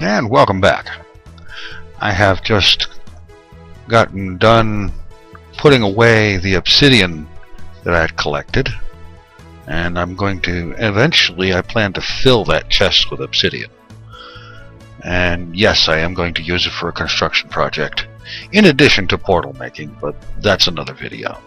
And welcome back. I have just gotten done putting away the obsidian that I had collected, and I'm going to eventually, I plan to fill that chest with obsidian. And yes, I am going to use it for a construction project in addition to portal making, but that's another video.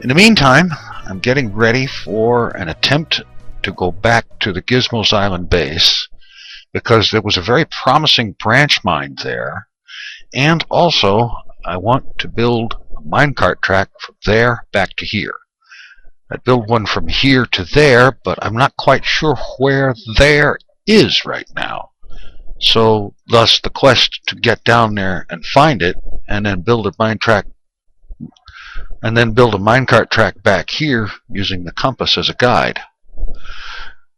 In the meantime, I'm getting ready for an attempt to go back to the Gizmo's Island base, because there was a very promising branch mine there, and also I want to build a minecart track from there back to here. I'd build one from here to there, but I'm not quite sure where there is right now. So thus the quest to get down there and find it, and then build a minecart track back here using the compass as a guide.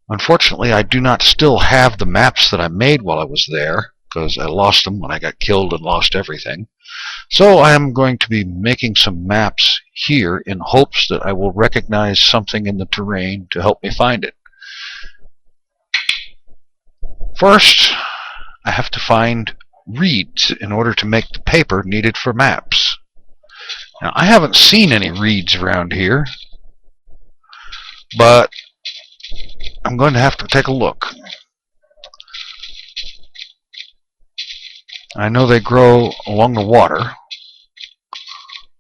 Unfortunately, I do not still have the maps that I made while I was there, because I lost them when I got killed and lost everything. So I am going to be making some maps here in hopes that I will recognize something in the terrain to help me find it. First, I have to find reeds in order to make the paper needed for maps. Now, I haven't seen any reeds around here, but I'm going to have to take a look. I know they grow along the water,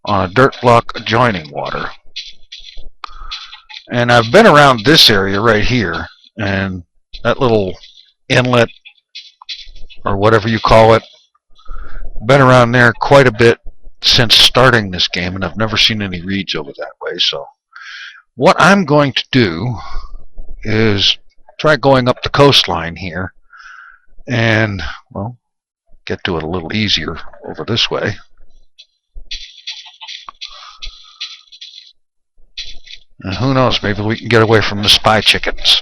on a dirt block adjoining water. And I've been around this area right here, and that little inlet, or whatever you call it, been around there quite a bit since starting this game, and I've never seen any reeds over that way. So what I'm going to do is try going up the coastline here and, well, get to it a little easier over this way. And who knows, maybe we can get away from the spy chickens.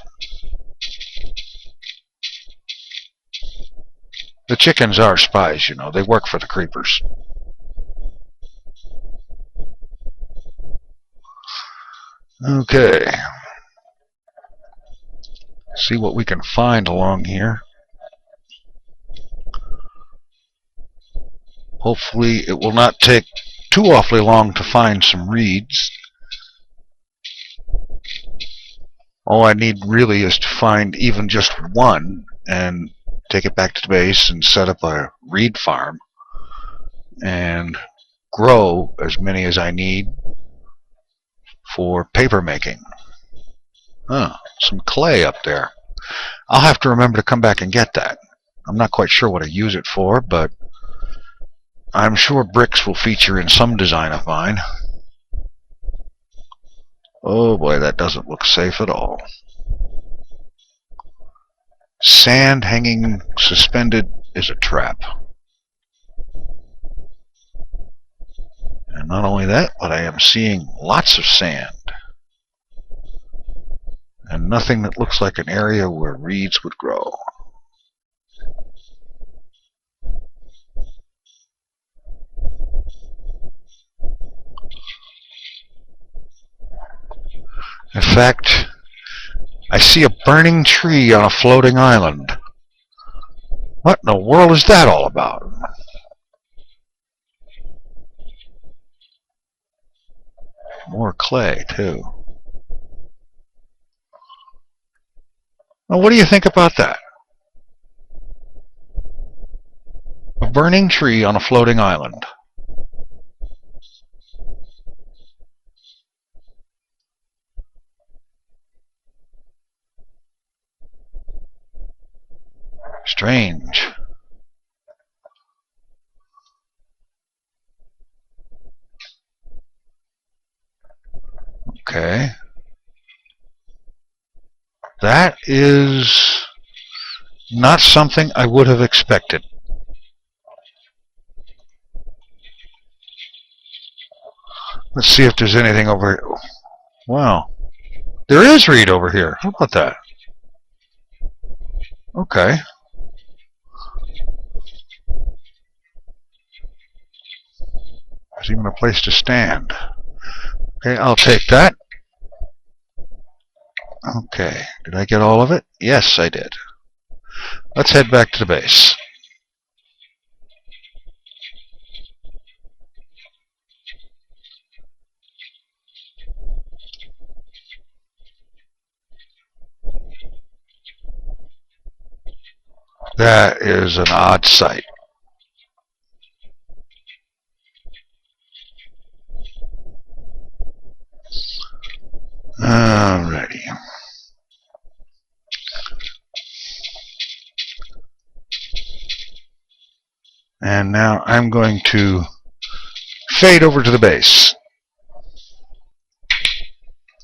The chickens are spies, you know. They work for the creepers. Okay. See what we can find along here. Hopefully it will not take too awfully long to find some reeds. All I need really is to find even just one and take it back to the base and set up a reed farm and grow as many as I need for paper making. Some clay up there. I'll have to remember to come back and get that. I'm not quite sure what I use it for, but I'm sure bricks will feature in some design of mine. Oh boy, that doesn't look safe at all. Sand hanging suspended is a trap. And not only that, but I am seeing lots of sand. And nothing that looks like an area where reeds would grow. In fact, I see a burning tree on a floating island. What in the world is that all about? More clay, too. Now, what do you think about that? A burning tree on a floating island. Strange. Okay. That is not something I would have expected. Let's see if there's anything over here. Wow. There is reed over here. How about that? Okay. There's even a place to stand. Okay, I'll take that. Okay, did I get all of it? Yes, I did. let's head back to the base. That is an odd sight. Alrighty. And now I'm going to fade over to the base.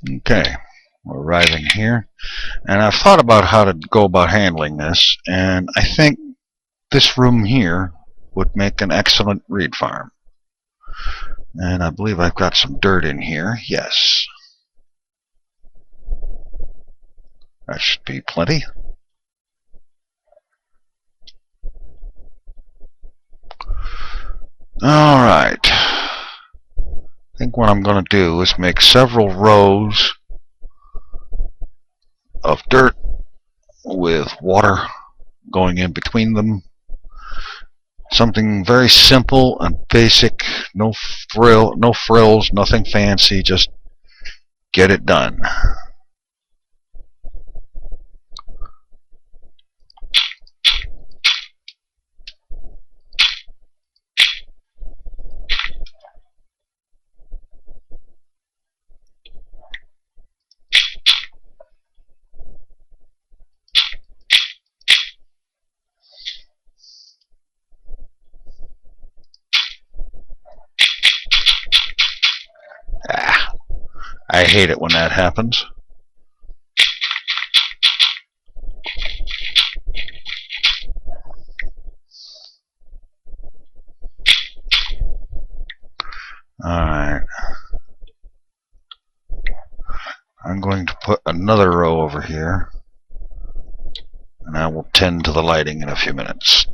Okay, we're arriving here. And I've thought about how to go about handling this, and I think this room here would make an excellent reed farm. And I believe I've got some dirt in here. Yes. That should be plenty. Alright. I think what I'm going to do is make several rows of dirt with water going in between them. Something very simple and basic, no frills, nothing fancy, just get it done. I hate it when that happens. Alright. I'm going to put another row over here, and I will tend to the lighting in a few minutes.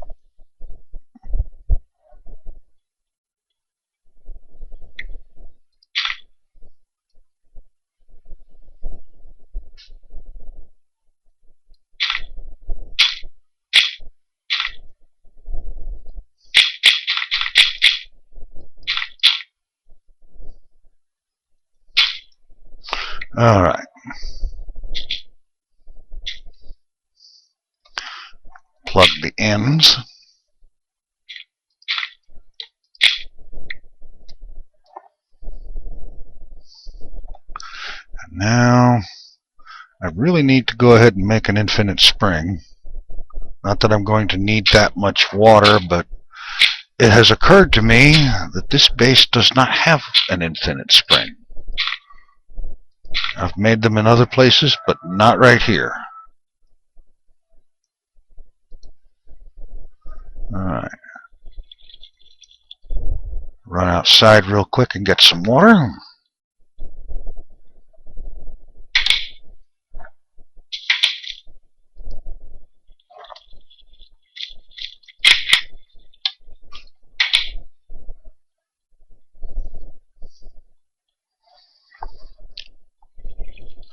Alright. Plug the ends. And now I really need to go ahead and make an infinite spring. Not that I'm going to need that much water, but it has occurred to me that this base does not have an infinite spring. I've made them in other places, but not right here. Alright. Run outside real quick and get some water.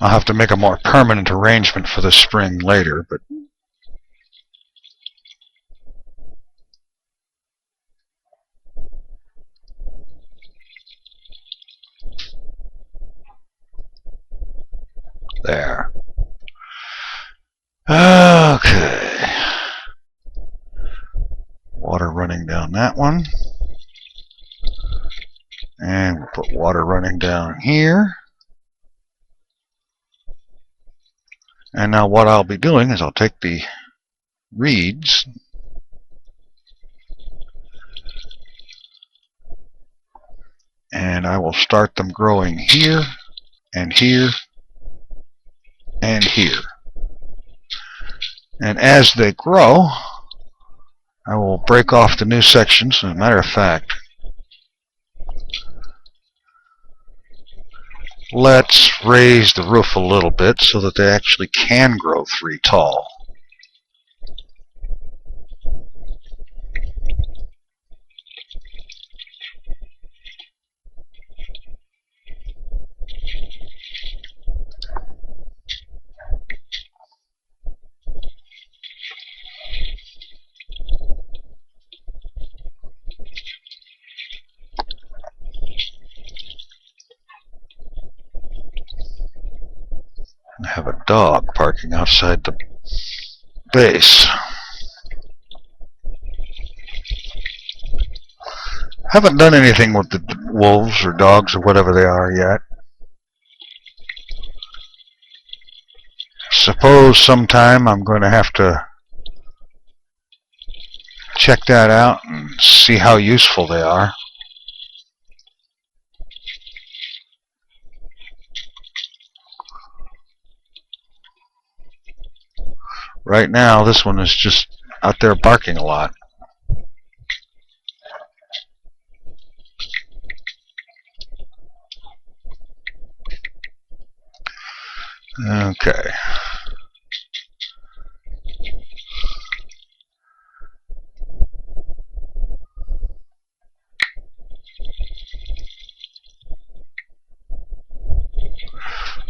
I'll have to make a more permanent arrangement for the spring later, but there. Okay. Water running down that one. And we'll put water running down here. And now what I'll be doing is I'll take the reeds and I will start them growing here and here and here. And as they grow, I will break off the new sections. As a matter of fact, let's raise the roof a little bit so that they actually can grow 3 tall. dog parking outside the base. Haven't done anything with the wolves or dogs or whatever they are yet. Suppose sometime I'm going to have to check that out and see how useful they are. Right now, this one is just out there barking a lot. Okay.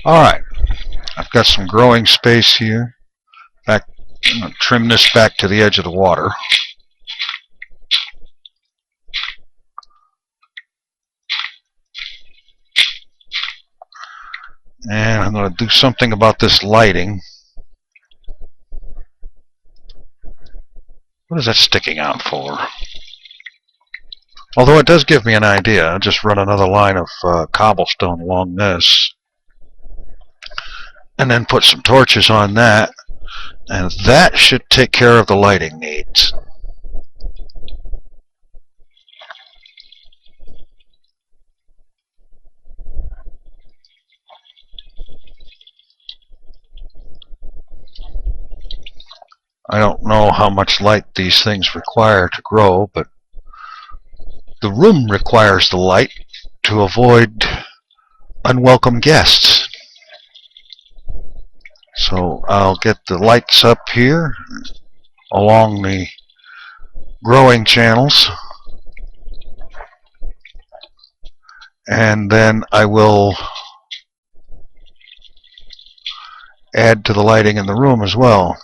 Alright. I've got some growing space here. I'm going to trim this back to the edge of the water. And I'm going to do something about this lighting. What is that sticking out for? Although it does give me an idea. I'll just run another line of cobblestone along this. And then put some torches on that. And that should take care of the lighting needs. I don't know how much light these things require to grow, but the room requires the light to avoid unwelcome guests. So I'll get the lights up here along the growing channels, and then I will add to the lighting in the room as well.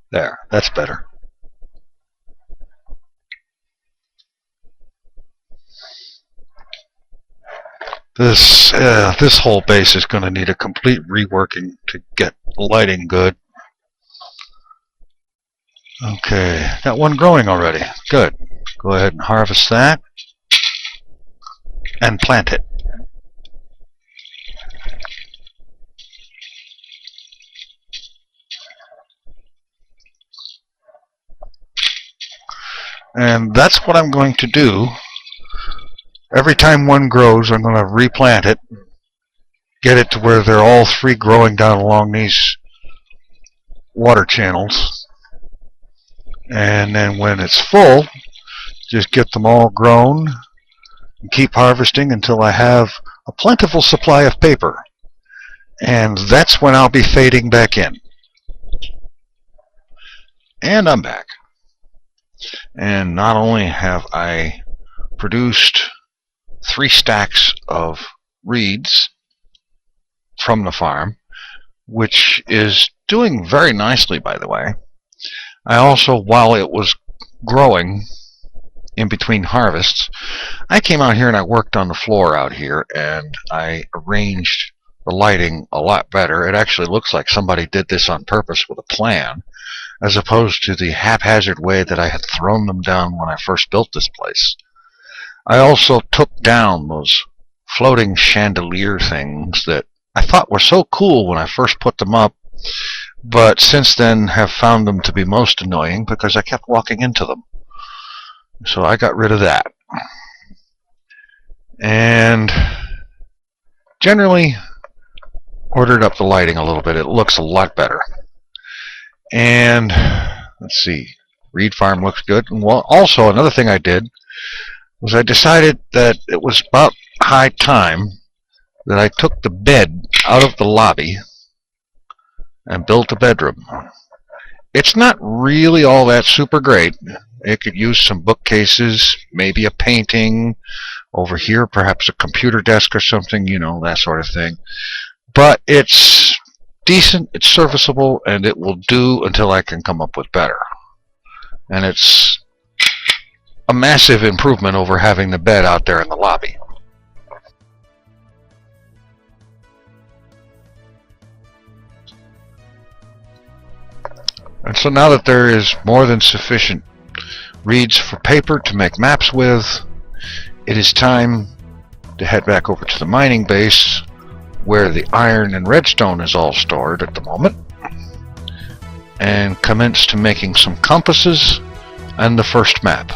There, that's better. This whole base is going to need a complete reworking to get lighting good. Okay, got one growing already. Good. Go ahead and harvest that and plant it. And that's what I'm going to do. Every time one grows, I'm going to replant it, get it to where they're all three growing down along these water channels. And then when it's full, just get them all grown and keep harvesting until I have a plentiful supply of paper. And that's when I'll be fading back in. And I'm back. And not only have I produced 3 stacks of reeds from the farm, which is doing very nicely, by the way. I also, while it was growing in between harvests, I came out here and I worked on the floor out here, and I arranged the lighting a lot better. It actually looks like somebody did this on purpose with a plan, as opposed to the haphazard way that I had thrown them down when I first built this place. I also took down those floating chandelier things that I thought were so cool when I first put them up, but since then have found them to be most annoying because I kept walking into them. So I got rid of that. And generally ordered up the lighting a little bit. It looks a lot better. And let's see, reed farm looks good. And well, also another thing I did was I decided that it was about high time that I took the bed out of the lobby and built a bedroom. It's not really all that super great. It could use some bookcases, maybe a painting over here, perhaps a computer desk or something, you know, that sort of thing. But it's decent, it's serviceable, and it will do until I can come up with better. And it's a massive improvement over having the bed out there in the lobby. And so now that there is more than sufficient reeds for paper to make maps with, it is time to head back over to the mining base where the iron and redstone is all stored at the moment, and commence to making some compasses and the first map.